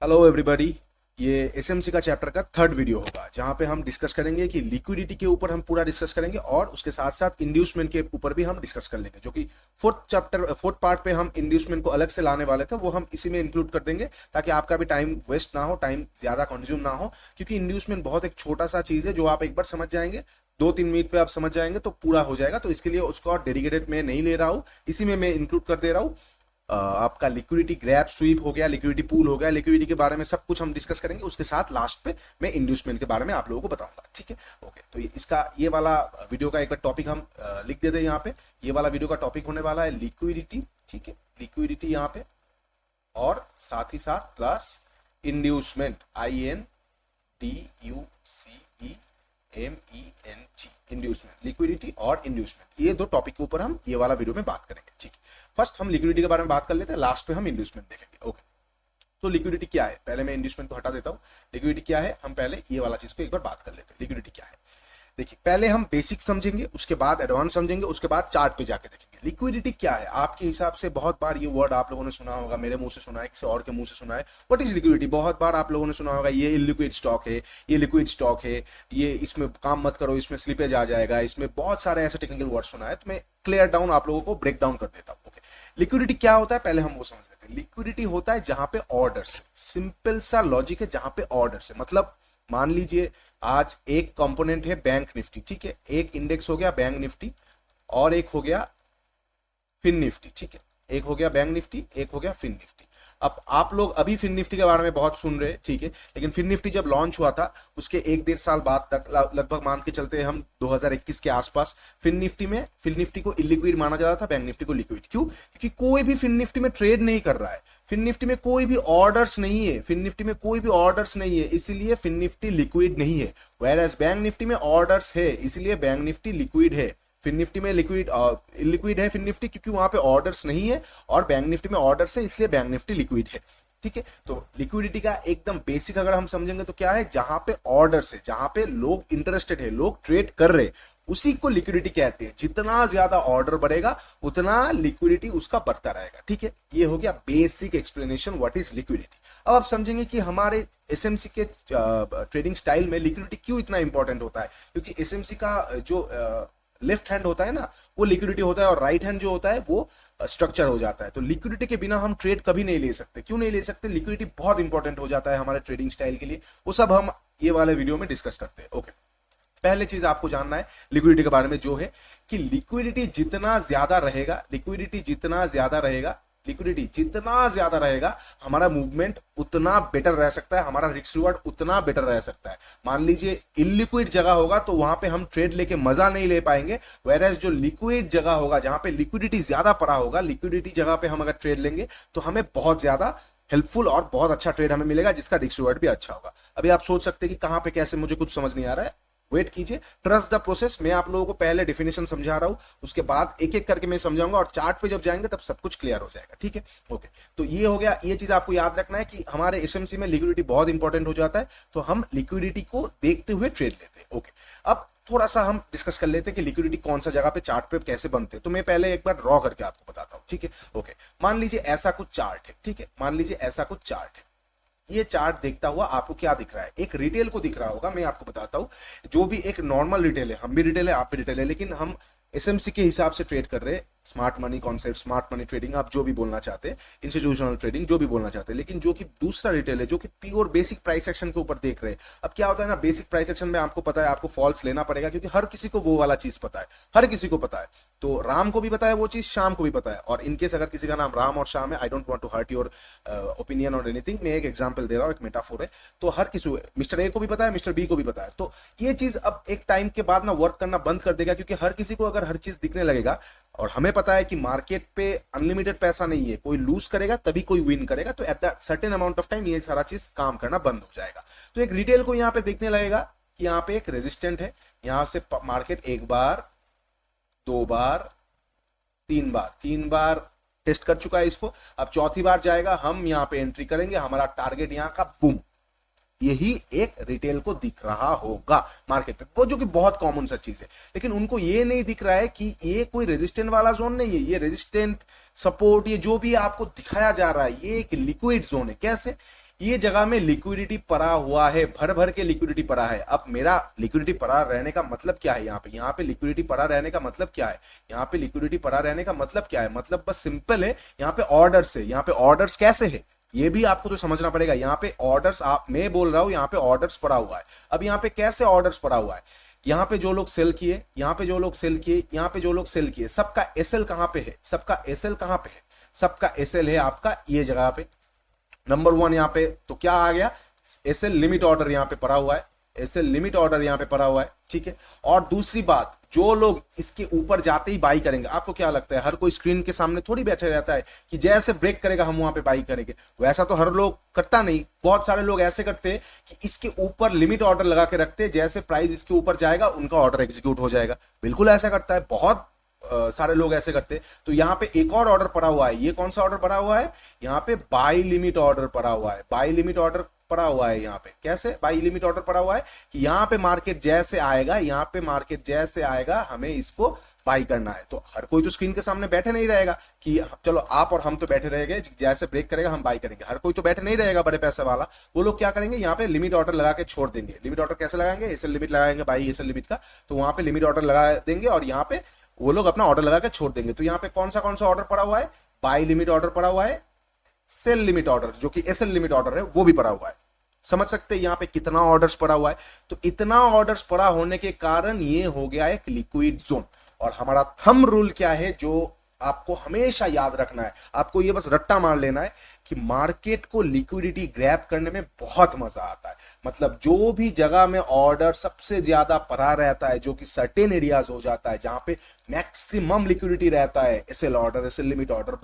Hello everybody. ये SMC का chapter का थर्ड वीडियो होगा जहां पे हम डिस्कस करेंगे कि लिक्विडिटी के ऊपर हम पूरा डिस्कस करेंगे और उसके साथ साथ इंड्यूसमेंट के ऊपर भी हम डिस्कस कर लेंगे, जो कि फोर्थ पार्ट पे हम इंड्यूसमेंट को अलग से लाने वाले थे, वो हम इसी में इंक्लूड कर देंगे ताकि आपका भी टाइम वेस्ट ना हो, टाइम ज्यादा कंज्यूम ना हो, क्योंकि इंड्यूसमेंट बहुत एक छोटा सा चीज है जो आप एक बार समझ जाएंगे, 2-3 मिनट पे आप समझ जाएंगे तो पूरा हो जाएगा। तो इसके लिए उसको डेडिकेटेड मैं नहीं ले रहा हूँ, इसी में मैं इंक्लूड कर दे रहा हूँ। आपका लिक्विडिटी ग्रैब स्वीप हो गया, लिक्विडिटी पूल हो गया, लिक्विडिटी के बारे में सब कुछ हम डिस्कस करेंगे। उसके साथ लास्ट पे मैं इंड्यूसमेंट के बारे में आप लोगों को बताऊंगा, ठीक है। ओके, तो इसका ये वाला वीडियो का एक बार टॉपिक हम लिख देते हैं यहाँ पे। ये वाला वीडियो का टॉपिक होने वाला है लिक्विडिटी, ठीक है, लिक्विडिटी यहाँ पे, और साथ ही साथ plus inducement, INDUCEMENT, inducement, liquidity और इंड्यूसमेंट, ये दो टॉपिक के ऊपर हम ये वाला वीडियो में बात करेंगे, ठीक है। फर्स्ट हम लिक्विडिटी के बारे में बात कर लेते हैं, लास्ट में हम इंड्यूसमेंट देखेंगे। ओके, तो लिक्विडिटी क्या है, पहले मैं इंड्यूसमेंट को हटा देता हूं। लिक्विडिटी क्या है, हम पहले ये वाला चीज को एक बार बात कर लेते हैं। लिक्विडिटी क्या है, देखिए, पहले हम बेसिक समझेंगे, उसके बाद एडवांस समझेंगे, उसके बाद चार्ट पे जाके देखेंगे लिक्विडिटी क्या है। आपके हिसाब से बहुत बार ये वर्ड आप लोगों ने सुना होगा, मेरे मुंह से सुना है, किसी और के मुंह से सुना है। व्हाट इज लिक्विडिटी, बहुत बार आप लोगों ने सुना होगा, ये इलिक्विड स्टॉक है, ये लिक्विड स्टॉक है, ये इसमें काम मत करो, इसमें स्लिपेज आ जाएगा, इसमें बहुत सारे ऐसे टेक्निकल वर्ड सुना है। तो मैं क्लियर डाउन आप लोगों को ब्रेक डाउन कर देता हूं। ओके, लिक्विडिटी क्या होता है पहले हम वो समझ लेते हैं। लिक्विडिटी होता है जहां पे ऑर्डर्स, सिंपल सा लॉजिक है, जहां पे ऑर्डर्स है, मतलब मान लीजिए आज एक कंपोनेंट है बैंक निफ्टी, ठीक है, एक इंडेक्स हो गया बैंक निफ्टी और एक हो गया फिन निफ्टी, ठीक है, एक हो गया बैंक निफ्टी, एक हो गया फिन निफ्टी। अब आप लोग अभी फिन निफ्टी के बारे में बहुत सुन रहे हैं, ठीक है, लेकिन फिन निफ्टी जब लॉन्च हुआ था उसके 1-1.5 साल बाद तक, लगभग मान के चलते हैं हम 2021 के आसपास, फिन निफ्टी को इलिक्विड माना जाता था, बैंक निफ्टी को लिक्विड। क्यों? क्योंकि कोई भी फिन निफ्टी में ट्रेड नहीं कर रहा है, फिन निफ्टी में कोई भी ऑर्डर्स नहीं है, फिन निफ्टी में कोई भी ऑर्डर्स नहीं है, इसीलिए फिन निफ्टी लिक्विड नहीं है। वेयर एज बैंक निफ्टी में ऑर्डर्स है, इसीलिए बैंक निफ्टी लिक्विड है। फिन निफ्टी में लिक्विड है फिन निफ्टी, क्योंकि वहां पे ऑर्डर्स नहीं है, और बैंक निफ्टी में ऑर्डर्स है, इसलिए बैंक निफ्टी लिक्विड है, ठीक है। तो लिक्विडिटी का एकदम बेसिक अगर हम समझेंगे तो क्या है, जहां पे ऑर्डर्स है, जहां पे लोग इंटरेस्टेड है, लोग ट्रेड कर रहे, उसी को लिक्विडिटी कहते हैं। जितना ज्यादा ऑर्डर बढ़ेगा उतना लिक्विडिटी उसका बढ़ता रहेगा, ठीक है। ये हो गया basic explanation what is liquidity. अब आप समझेंगे कि हमारे एसएमसी के ट्रेडिंग स्टाइल में लिक्विडिटी क्यों इतना इंपॉर्टेंट होता है, क्योंकि एसएमसी का जो लेफ्ट हैंड होता है ना, वो लिक्विडिटी होता है, और राइट हैंड जो होता है वो स्ट्रक्चर हो जाता है। तो लिक्विडिटी के बिना हम ट्रेड कभी नहीं ले सकते। क्यों नहीं ले सकते? लिक्विडिटी बहुत इंपॉर्टेंट हो जाता है हमारे ट्रेडिंग स्टाइल के लिए। वो सब हम ये वाले वीडियो में डिस्कस करते हैं। ओके, पहले चीज आपको जानना है लिक्विडिटी के बारे में, जो है कि लिक्विडिटी जितना ज्यादा रहेगा, लिक्विडिटी जितना ज्यादा रहेगा, हमारा मूवमेंट उतना बेटर रह सकता है, हमारा रिस्क रिवॉर्ड उतना बेटर रह सकता है। मान लीजिए इनलिक्विड जगह होगा तो वहां पे हम ट्रेड लेके मजा नहीं ले पाएंगे, वेयर जो लिक्विड जगह होगा, जहां पे लिक्विडिटी ज्यादा पड़ा होगा, लिक्विडिटी जगह पे हम अगर ट्रेड लेंगे तो हमें बहुत ज्यादा हेल्पफुल और बहुत अच्छा ट्रेड हमें मिलेगा, जिसका रिस्क रिवॉर्ड भी अच्छा होगा। अभी आप सोच सकते हैं कि कहां पे कैसे, मुझे कुछ समझ नहीं आ रहा है, वेट कीजिए, ट्रस्ट द प्रोसेस। मैं आप लोगों को पहले डेफिनेशन समझा रहा हूं, उसके बाद एक एक करके मैं समझाऊंगा, और चार्ट पे जब जाएंगे तब सब कुछ क्लियर हो जाएगा, ठीक है। ओके, तो ये हो गया, ये चीज आपको याद रखना है कि हमारे एसएमसी में लिक्विडिटी बहुत इंपॉर्टेंट हो जाता है, तो हम लिक्विडिटी को देखते हुए ट्रेड लेते हैं। ओके, अब थोड़ा सा हम डिस्कस कर लेते हैं कि लिक्विडिटी कौन सा जगह पे चार्ट पे कैसे बनते हैं। तो मैं पहले एक बार ड्रॉ करके आपको बताता हूं, ठीक है। ओके, मान लीजिए ऐसा कुछ चार्ट है, ठीक है, मान लीजिए ऐसा कुछ चार्ट है। ये चार्ट देखता हुआ आपको क्या दिख रहा है, एक रिटेल को दिख रहा होगा। मैं आपको बताता हूं, जो भी एक नॉर्मल रिटेल है, हम भी रिटेल है, आप भी रिटेल है, लेकिन हम एसएमसी के हिसाब से ट्रेड कर रहे हैं, smart money concept, smart money trading, आप जो भी बोलना चाहते हैं, इंस्टीट्यूशनल ट्रेडिंग, जो भी बोलना चाहते हैं। लेकिन जो कि दूसरा रिटेल है, जो कि प्योर बेसिक प्राइस एक्शन के ऊपर देख रहे हैं। अब क्या होता है ना, बेसिक प्राइस एक्शन में आपको पता है आपको फॉल्स लेना पड़ेगा, क्योंकि हर किसी को वो वाला चीज पता है, हर किसी को पता है। तो राम को भी पता है वो चीज, शाम को भी पता है। और इनकेस अगर किसी का नाम राम और शाम है, I don't want to hurt your opinion और एनीथिंग, मैं एक एग्जांपल दे रहा हूं, एक मेटाफोर है। तो हर किसी, मिस्टर ए को भी पता है, मिस्टर बी को भी पता है। तो ये चीज अब एक टाइम के बाद ना वर्क करना बंद कर देगा, क्योंकि हर किसी को अगर हर चीज दिखने लगेगा, और हमें पता है कि मार्केट पे अनलिमिटेड पैसा नहीं है, कोई लूज करेगा तभी कोई विन करेगा, तो at the certain amount of time ये सारा चीज काम करना बंद हो जाएगा। तो एक रिटेल को यहां पे देखने लगेगा कि यहां पे एक रेजिस्टेंट है, यहां से मार्केट एक बार, दो बार, तीन बार टेस्ट कर चुका है इसको, अब चौथी बार जाएगा, हम यहां पे एंट्री करेंगे, हमारा टारगेट यहां का बूम, यही एक रिटेल को दिख रहा होगा मार्केट पे, वो जो कि बहुत कॉमन सा चीज है। लेकिन उनको ये नहीं दिख रहा है कि ये कोई रेजिस्टेंट वाला जोन नहीं है, ये रेजिस्टेंट सपोर्ट, ये जो भी आपको दिखाया जा रहा है, ये एक लिक्विड जोन है। कैसे? ये जगह में लिक्विडिटी पड़ा हुआ है, भर भर के लिक्विडिटी पड़ा है। अब मेरा लिक्विडिटी पड़ा रहने का मतलब क्या है? यहाँ पे लिक्विडिटी पड़ा रहने का मतलब क्या है? यहाँ पे लिक्विडिटी पड़ा रहने का मतलब क्या है? मतलब बस सिंपल है, यहाँ पे ऑर्डर्स है। यहाँ पे ऑर्डर्स कैसे है ये भी आपको तो समझना पड़ेगा। यहाँ पे ऑर्डर्स, आप मैं बोल रहा हूं यहाँ पे ऑर्डर्स पड़ा हुआ है। अब यहाँ पे कैसे ऑर्डर्स पड़ा हुआ है? यहाँ पे जो लोग सेल किए, यहाँ पे जो लोग सेल किए, यहाँ पे जो लोग सेल किए, सबका एसएल कहां पे है? सबका एसएल कहां पे है? सबका एसएल है आपका ये जगह पे नंबर 1 यहाँ पे। तो क्या आ गया? एसएल लिमिट ऑर्डर यहाँ पे पड़ा हुआ है, एसएल लिमिट ऑर्डर यहाँ पे पड़ा हुआ है, ठीक है। और दूसरी बात, जो लोग इसके ऊपर जाते ही बाई करेंगे, आपको क्या लगता है हर कोई स्क्रीन के सामने थोड़ी बैठे रहता है कि जैसे ब्रेक करेगा हम वहां पे बाई करेंगे? वैसा तो हर लोग करता नहीं। बहुत सारे लोग ऐसे करते हैं कि इसके ऊपर लिमिट ऑर्डर लगा के रखते हैं, जैसे प्राइस इसके ऊपर जाएगा उनका ऑर्डर एग्जीक्यूट हो जाएगा। बिल्कुल ऐसा करता है, बहुत सारे लोग ऐसे करते हैं। तो यहाँ पे एक और ऑर्डर पड़ा हुआ है। ये कौन सा ऑर्डर पड़ा हुआ है? यहाँ पे बाई लिमिट ऑर्डर पड़ा हुआ है। बाई लिमिट ऑर्डर पड़ा हुआ है यहाँ पे। कैसे बाई लिमिट ऑर्डर पड़ा हुआ है? कि यहाँ पे मार्केट जैसे आएगा, यहाँ पे मार्केट जैसे आएगा हमें इसको बाई करना है। तो हर कोई तो स्क्रीन के सामने बैठे नहीं रहेगा कि चलो आप और हम तो बैठे रहेंगे, जैसे ब्रेक करेगा हम बाई करेंगे। हर कोई तो बैठे नहीं रहेगा, बड़े पैसे वाला। वो लोग क्या करेंगे? यहाँ पे लिमिट ऑर्डर लगा के छोड़ देंगे। लिमिट ऑर्डर कैसे लगाएंगे? एसएल लिमिट लगाएंगे, बाई एसएल लिमिट का। तो वहां पे लिमिट ऑर्डर लगा देंगे और यहाँ पे वो लोग अपना ऑर्डर लगा के छोड़ देंगे। तो यहाँ पे कौन सा ऑर्डर पड़ा हुआ है? बाई लिमिट ऑर्डर पड़ा हुआ है, सेल लिमिट ऑर्डर जो कि एसएल लिमिट ऑर्डर है वो भी पड़ा हुआ है। समझ सकते हैं यहाँ पे कितना ऑर्डर्स पड़ा हुआ है? तो इतना ऑर्डर्स पड़ा होने के कारण ये हो गया एक लिक्विड जोन। और हमारा थंब रूल क्या है जो आपको हमेशा याद रखना है, आपको ये बस रट्टा मार लेना है कि मार्केट को लिक्विडिटी ग्रैब करने में बहुत मजा आता है। मतलब जो भी जगह में ऑर्डर सबसे ज्यादा पड़ा रहता है, जो कि सर्टेन एरियाज हो जाता है जहां पे मैक्सिमम लिक्विडिटी रहता है, SL order, SL limit order,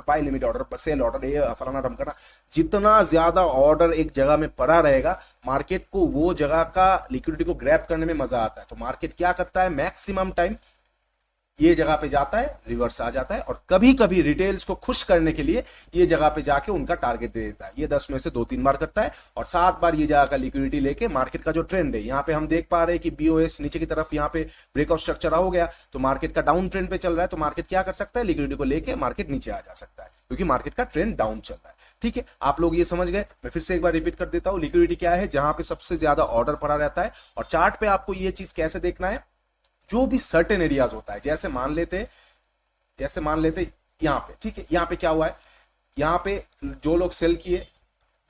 buy limit order, sell order, ये फलाना ढमकाना, जितना ज्यादा ऑर्डर एक जगह में पड़ा रहेगा मार्केट को वो जगह का लिक्विडिटी को ग्रैब करने में मजा आता है। तो मार्केट क्या करता है? मैक्सिमम टाइम ये जगह पे जाता है, रिवर्स आ जाता है, और कभी कभी रिटेल्स को खुश करने के लिए ये जगह पे जाके उनका टारगेट दे देता है। ये 10 में से 2-3 बार करता है और 7 बार ये जगह का लिक्विडिटी लेके मार्केट का जो ट्रेंड है, यहाँ पे हम देख पा रहे हैं कि बीओएस नीचे की तरफ यहाँ पे ब्रेकआउट स्ट्रक्चर हो गया, तो मार्केट का डाउन ट्रेंड पे चल रहा है। तो मार्केट क्या कर सकता है? लिक्विडिटी को लेके मार्केट नीचे आ जा सकता है, क्योंकि मार्केट का ट्रेंड डाउन चल रहा है। ठीक है, आप लोग ये समझ गए। मैं फिर से एक बार रिपीट कर देता हूं, लिक्विडिटी क्या है? जहां पे सबसे ज्यादा ऑर्डर पड़ा रहता है। और चार्ट पे आपको ये चीज कैसे देखना है? जो भी सर्टेन एरियाज होता है, जैसे मान लेते यहां पे, ठीक है, यहां पे क्या हुआ है? यहां पे जो लोग सेल किए,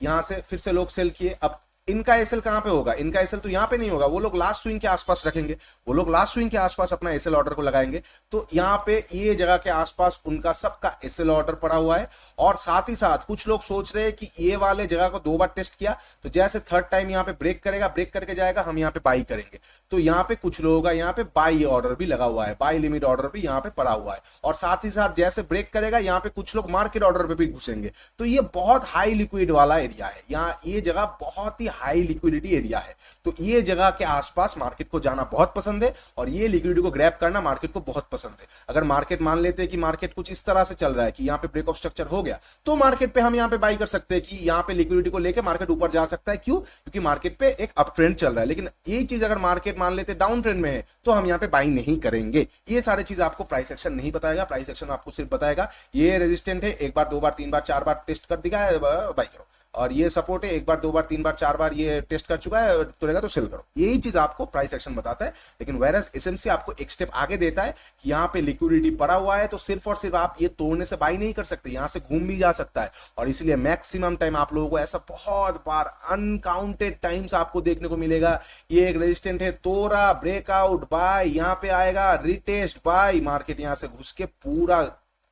यहां से फिर से लोग सेल किए। अब इनका एसएल कहां पे होगा? इनका एसएल तो यहां पे नहीं होगा, वो लोग लास्ट स्विंग के आसपास रखेंगे, वो लोग लास्ट स्विंग के आसपास अपना एसएल ऑर्डर को लगाएंगे। तो यहां पे ये जगह के आसपास उनका सबका एसएल ऑर्डर पड़ा हुआ है। और साथ ही साथ कुछ लोग सोच रहे हैं कि ये वाले जगह को 2 बार टेस्ट किया, तो जैसे थर्ड टाइम यहां पे ब्रेक करेगा, ब्रेक करके जाएगा, हम यहां पे बाई करेंगे। तो यहां पे कुछ लोगों का यहां पे बाई ऑर्डर भी लगा हुआ है, बाई लिमिट ऑर्डर भी यहां पे पड़ा हुआ है। और साथ ही साथ जैसे ब्रेक करेगा, यहां पे कुछ लोग मार्केट ऑर्डर पे भी घुसेंगे। तो ये बहुत हाई लिक्विड वाला एरिया है, यहाँ ये जगह बहुत ही हाई लिक्विडिटी एरिया है। तो ये जगह के आसपास मार्केट को जाना बहुत पसंद है और ये लिक्विडिटी को ग्रैब करना मार्केट को बहुत पसंद है। अगर मार्केट मान लेते हैं कि मार्केट कुछ इस तरह से चल रहा है कि यहाँ पे ब्रेक ऑफ स्ट्रक्चर हो गया, तो मार्केट पे हम यहाँ पे बाई कर सकते हैं कि यहाँ पे लिक्विडिटी को लेके मार्केट ऊपर जा सकता है। क्यों? क्योंकि मार्केट पे एक अप ट्रेंड चल रहा है। लेकिन यही चीज अगर मार्केट मान लेते डाउन ट्रेंड में है, तो हम यहाँ पे बाई नहीं करेंगे। ये सारी चीज आपको प्राइस एक्शन नहीं बताएगा, प्राइस एक्शन आपको सिर्फ बताएगा ये रेजिस्टेंट है, 1 बार 2 बार 3 बार 4 बार टेस्ट कर दिया है, बाई करो। और ये सपोर्ट है, 1 बार 2 बार 3 बार 4 बार ये टेस्ट कर चुका है, तुरेगा तो सेल करो। यही चीज आपको प्राइस एक्शन बताता है। लेकिन वेरस एसएमसी आपको एक स्टेप आगे देता है कि यहाँ पे लिक्विडिटी पड़ा हुआ है, तो सिर्फ और सिर्फ आप ये तोड़ने से बाई नहीं कर सकते, यहां से घूम भी जा सकता है। और इसलिए मैक्सिमम टाइम आप लोगों को ऐसा बहुत बार, अनकाउंटेड टाइम्स आपको देखने को मिलेगा, ये एक रेजिस्टेंट है, तोड़ा, ब्रेकआउट, बाय, यहाँ पे आएगा, रिटेस्ट, बाय, मार्केट यहां से घुस के पूरा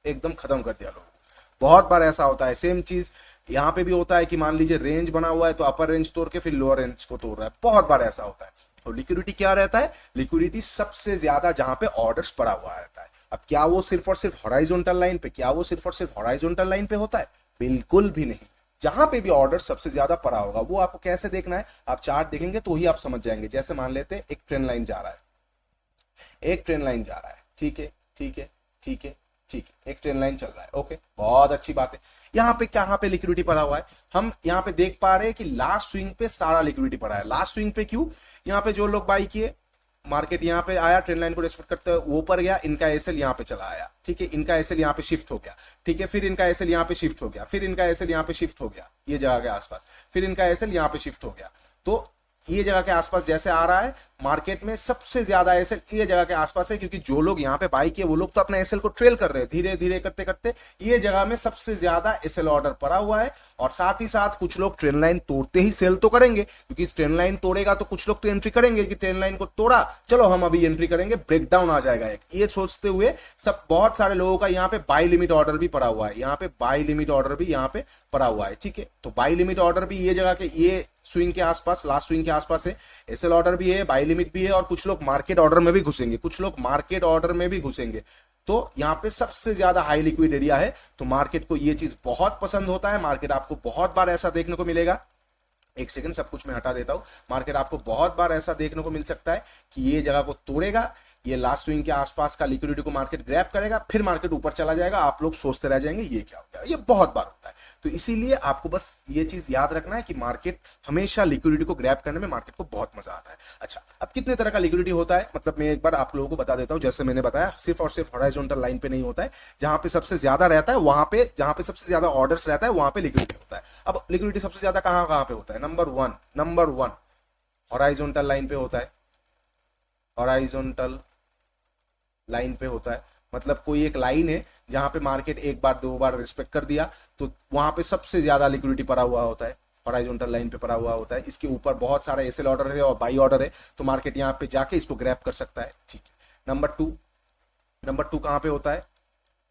एकदम खत्म कर दिया लोगों। बहुत बार ऐसा होता है। सेम चीज यहां पे भी होता है कि मान लीजिए रेंज बना हुआ है, तो अपर रेंज तोड़ के फिर लोअर रेंज को तोड़ रहा है। बहुत बार ऐसा होता है। तो लिक्विडिटी क्या रहता है? लिक्विडिटी सबसे ज्यादा जहां पे ऑर्डर्स पड़ा हुआ रहता है। अब क्या वो सिर्फ और सिर्फ हॉराइजॉन्टल लाइन पे, क्या वो सिर्फ और सिर्फ हॉराइजॉन्टल लाइन पे होता है? बिल्कुल भी नहीं। जहां पे भी ऑर्डर सबसे ज्यादा पड़ा होगा, वो आपको कैसे देखना है? आप चार्ट देखेंगे तो ही आप समझ जाएंगे। जैसे मान लेते हैं एक ट्रेंड लाइन जा रहा है, एक ट्रेंड लाइन जा रहा है, ठीक है, ठीक है, ठीक है, ठीक है, एक ट्रेंड लाइन चल रहा है, ओके, बहुत अच्छी बात है। यहाँ पे कहां पे लिक्विडिटी पड़ा हुआ है? हम यहाँ पे देख पा रहे हैं कि लास्ट स्विंग पे सारा लिक्विडिटी पड़ा है। लास्ट स्विंग पे क्यों? यहाँ पे जो लोग बाई किए, मार्केट यहाँ पे आया, ट्रेंड लाइन को रेस्पेक्ट करते हुए ऊपर गया, इनका एसएल यहाँ पे चला आया, ठीक है, इनका एसएल यहाँ पे शिफ्ट हो गया, ठीक है, फिर इनका एसएल यहाँ पे शिफ्ट हो गया, फिर इनका एसएल यहाँ पे शिफ्ट हो गया ये जगह के आसपास, फिर इनका एसएल यहाँ पे शिफ्ट हो गया। तो ये जगह के आसपास जैसे आ रहा है, मार्केट में सबसे ज्यादा एसएल ये जगह के आसपास है, क्योंकि जो लोग यहाँ पे बाई किए वो लोग तो अपना एसएल को ट्रेल कर रहे हैं, धीरे धीरे करते करते ये जगह में सबसे ज्यादा एसएल ऑर्डर पड़ा हुआ है। और साथ ही साथ कुछ लोग ट्रेंड लाइन तोड़ते ही सेल तो करेंगे, क्योंकि ट्रेंड लाइन तोड़ेगा तो कुछ लोग तो एंट्री करेंगे कि ट्रेंड लाइन को तोड़ा, चलो हम अभी एंट्री करेंगे, ब्रेकडाउन आ जाएगा एक, ये सोचते हुए सब बहुत सारे लोगों का यहाँ पे बाई लिमिट ऑर्डर भी पड़ा हुआ है, यहाँ पे बाई लिमिट ऑर्डर भी यहाँ पे पड़ा हुआ है, ठीक है। तो बाई लिमिट ऑर्डर भी ये जगह के ये स्विंग के आसपास, लास्ट स्विंग के आसपास है, एसएल ऑर्डर भी है, बाई लिमिट भी है, और कुछ लोग मार्केट ऑर्डर में भी घुसेंगे, कुछ लोग मार्केट ऑर्डर में भी घुसेंगे। तो यहाँ पे सबसे ज्यादा हाई लिक्विड एरिया है, तो मार्केट को ये चीज बहुत पसंद होता है। मार्केट आपको बहुत बार ऐसा देखने को मिलेगा, एक सेकंड सब कुछ मैं हटा देता हूं, मार्केट आपको बहुत बार ऐसा देखने को मिल सकता है कि ये जगह को तोड़ेगा, ये लास्ट स्विंग के आसपास का लिक्विडिटी को मार्केट ग्रैब करेगा, फिर मार्केट ऊपर चला जाएगा, आप लोग सोचते रह जाएंगे ये क्या हो गया, ये बहुत बार होता है। तो इसीलिए आपको बस ये चीज याद रखना है कि मार्केट हमेशा लिक्विडिटी को ग्रैब करने में मार्केट को बहुत मजा आता है। अच्छा, अब कितने तरह का लिक्विडिटी होता है, मतलब मैं एक बार आप लोगों को बता देता हूं, जैसे मैंने बताया सिर्फ और सिर्फ हॉरिजॉन्टल लाइन पे नहीं होता है, जहां पे सबसे ज्यादा रहता है वहां पे, जहां पे सबसे ज्यादा ऑर्डर्स रहता है वहां पे लिक्विडिटी होता है। अब लिक्विडिटी सबसे ज्यादा कहां कहां पे होता है, नंबर वन हॉरिजॉन्टल लाइन पे होता है, हॉरिजॉन्टल लाइन पे होता है, मतलब कोई एक लाइन है जहां पे मार्केट एक बार दो बार रिस्पेक्ट कर दिया तो वहां पे सबसे ज्यादा लिक्विडिटी पड़ा हुआ होता है, हॉरिजॉन्टल लाइन पे पड़ा हुआ होता है, इसके ऊपर बहुत सारा एसएल ऑर्डर है और बाई ऑर्डर है, तो मार्केट यहाँ पे जाके इसको ग्रैब कर सकता है, ठीक है। नंबर टू कहां पे होता है,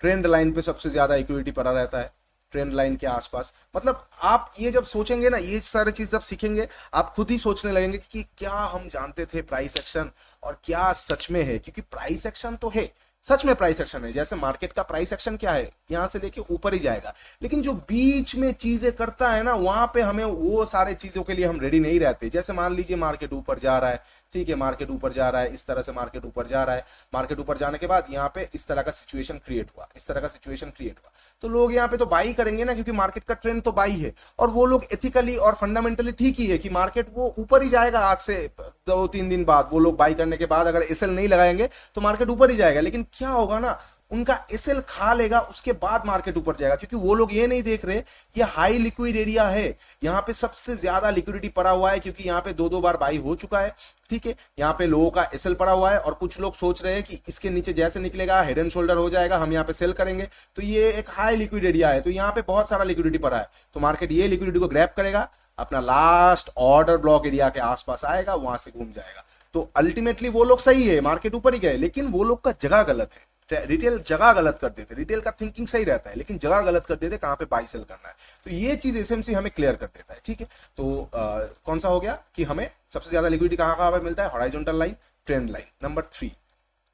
ट्रेंड लाइन पे सबसे ज्यादा लिक्विडिटी पड़ा रहता है, ट्रेंड लाइन के आसपास। मतलब आप ये जब सोचेंगे ना, ये सारी चीज जब सीखेंगे, आप खुद ही सोचने लगेंगे कि क्या हम जानते थे प्राइस एक्शन और क्या सच में है, क्योंकि प्राइस एक्शन तो है, सच में प्राइस एक्शन है। जैसे मार्केट का प्राइस एक्शन क्या है, यहां से लेके ऊपर ही जाएगा, लेकिन जो बीच में चीजें करता है ना, वहां पे हमें वो सारे चीजों के लिए हम रेडी नहीं रहते। जैसे मान लीजिए मार्केट ऊपर जा रहा है, ठीक है, मार्केट ऊपर जा रहा है, इस तरह से मार्केट ऊपर जा रहा है, मार्केट ऊपर जाने के बाद यहाँ पे इस तरह का सिचुएशन क्रिएट हुआ, इस तरह का सिचुएशन क्रिएट हुआ, तो लोग यहाँ पे तो बाई करेंगे ना, क्योंकि मार्केट का ट्रेंड तो बाई है, और वो लोग एथिकली और फंडामेंटली ठीक ही है कि मार्केट वो ऊपर ही जाएगा। आज से 2-3 दिन बाद वो लोग बाई करने के बाद अगर एसएल नहीं लगाएंगे तो मार्केट ऊपर ही जाएगा, लेकिन क्या होगा ना, उनका एसएल खा लेगा, उसके बाद मार्केट ऊपर जाएगा, क्योंकि वो लोग ये नहीं देख रहे ये हाई लिक्विड एरिया है, यहाँ पे सबसे ज्यादा लिक्विडिटी पड़ा हुआ है, क्योंकि यहाँ पे दो बार बाई हो चुका है, ठीक है, यहाँ पे लोगों का एसएल पड़ा हुआ है, और कुछ लोग सोच रहे हैं कि इसके नीचे जैसे निकलेगा हेड एंड शोल्डर हो जाएगा, हम यहाँ पे सेल करेंगे, तो ये एक हाई लिक्विड एरिया है, तो यहाँ पे बहुत सारा लिक्विडिटी पड़ा है, तो मार्केट ये लिक्विडिटी को ग्रैब करेगा, अपना लास्ट ऑर्डर ब्लॉक एरिया के आसपास आएगा, वहां से घूम जाएगा। तो अल्टीमेटली वो लोग सही है, मार्केट ऊपर ही गए, लेकिन वो लोग का जगह गलत है। रिटेल जगह गलत कर देते, रिटेल का थिंकिंग सही रहता है, लेकिन जगह गलत कर देते कहां पे बाई सेल करना है, तो ये चीज एसएमसी हमें क्लियर कर देता है, ठीक है। तो कौन सा हो गया कि हमें सबसे ज्यादा लिक्विडिटी कहां कहां पे मिलता है, horizontal line, trend line. Number 3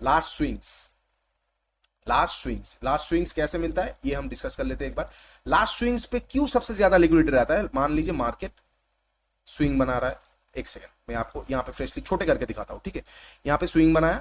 last swings कैसे मिलता है ये हम डिस्कस कर लेते हैं एक बार। लास्ट स्विंग्स पे क्यों सबसे ज्यादा लिक्विडिटी रहता है, मान लीजिए मार्केट स्विंग बना रहा है, एक सेकंड मैं आपको यहाँ पे फ्रेशली छोटे करके दिखाता हूं, ठीक है। यहाँ पे स्विंग बनाया,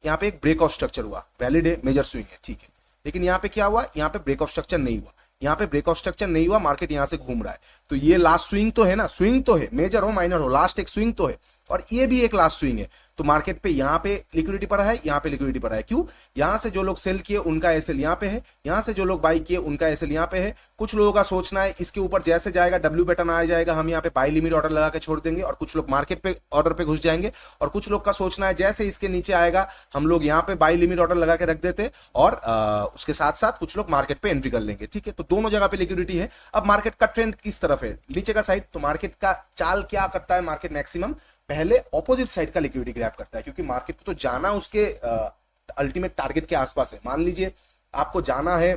यहाँ पे एक ब्रेक ऑफ स्ट्रक्चर हुआ, वैलिड है, मेजर स्विंग है, ठीक है, लेकिन यहाँ पे क्या हुआ, यहाँ पे ब्रेक ऑफ स्ट्रक्चर नहीं हुआ, यहाँ पे ब्रेक ऑफ स्ट्रक्चर नहीं हुआ, मार्केट यहाँ से घूम रहा है, तो ये लास्ट स्विंग तो है ना, स्विंग तो है, मेजर हो माइनर हो, लास्ट एक स्विंग तो है, और ये भी एक लास्ट स्विंग है, तो मार्केट पे यहाँ पे लिक्विडिटी पड़ा है, यहाँ पे लिक्विडिटी पड़ा है, क्यों, यहाँ से जो लोग सेल किए उनका एसएल यहाँ पे है, यहाँ से जो लोग बाई किए उनका एसएल यहाँ पे है। कुछ लोगों का सोचना है इसके ऊपर जैसे जाएगा डब्ल्यू पैटर्न आ जाएगा, हम यहाँ पे बाई लिमिट ऑर्डर लगा के छोड़ देंगे, और कुछ लोग मार्केट पे ऑर्डर पे घुस जाएंगे, और कुछ लोग का सोचना है जैसे इसके नीचे आएगा हम लोग यहाँ पे बाई लिमिट ऑर्डर लगा के रख देते, और उसके साथ साथ कुछ लोग मार्केट पे एंट्री कर लेंगे, ठीक है। तो दोनों जगह पे लिक्विडिटी है। अब मार्केट का ट्रेंड किस तरफ है, नीचे का साइड, तो मार्केट का चाल क्या करता है, मार्केट मैक्सिमम पहले ऑपोजिट साइड का लिक्विडिटी ग्रैब करता है, क्योंकि मार्केट को तो जाना उसके अल्टीमेट टारगेट के आसपास है। मान लीजिए आपको जाना है,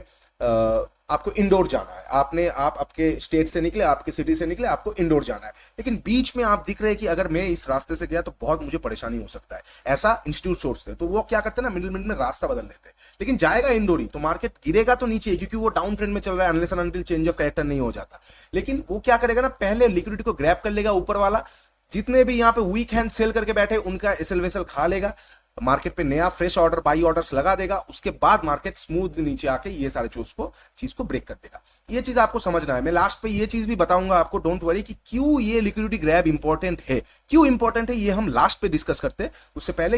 आपको इंडोर जाना है, आप आपके स्टेट से निकले, आपके सिटी से निकले, आपको इंडोर जाना है, लेकिन बीच में आप दिख रहे हैं कि अगर मैं इस रास्ते से गया तो बहुत मुझे परेशानी हो सकता है, ऐसा इंस्टीट्यूट सोचते हैं, तो वो क्या करते हैं ना, मिडिल में रास्ता बदल लेते हैं, लेकिन जाएगा इंडोर ही, तो मार्केट गिरेगा तो नीचे ही, क्योंकि वो डाउन ट्रेंड में चल रहा है, unless and until change of character नहीं हो जाता। लेकिन वो क्या करेगा ना, पहले लिक्विडिटी को ग्रैब कर लेगा ऊपर वाला, जितने भी यहाँ पे वीक हैंड सेल करके बैठे उनका एसएल वेसल खा लेगा, मार्केट पे नया फ्रेश ऑर्डर बाई ऑर्डर्स लगा देगा, उसके बाद मार्केट स्मूथ नीचे आके ये सारे चीज को ब्रेक कर देगा। ये चीज आपको समझना है। मैं लास्ट पे ये चीज भी बताऊंगा आपको, डोंट वरी, कि क्यों ये लिक्विडिटी ग्रैब इंपॉर्टेंट है, क्यों इंपॉर्टेंट है, ये हम लास्ट पे डिस्कस करते हैं। उससे पहले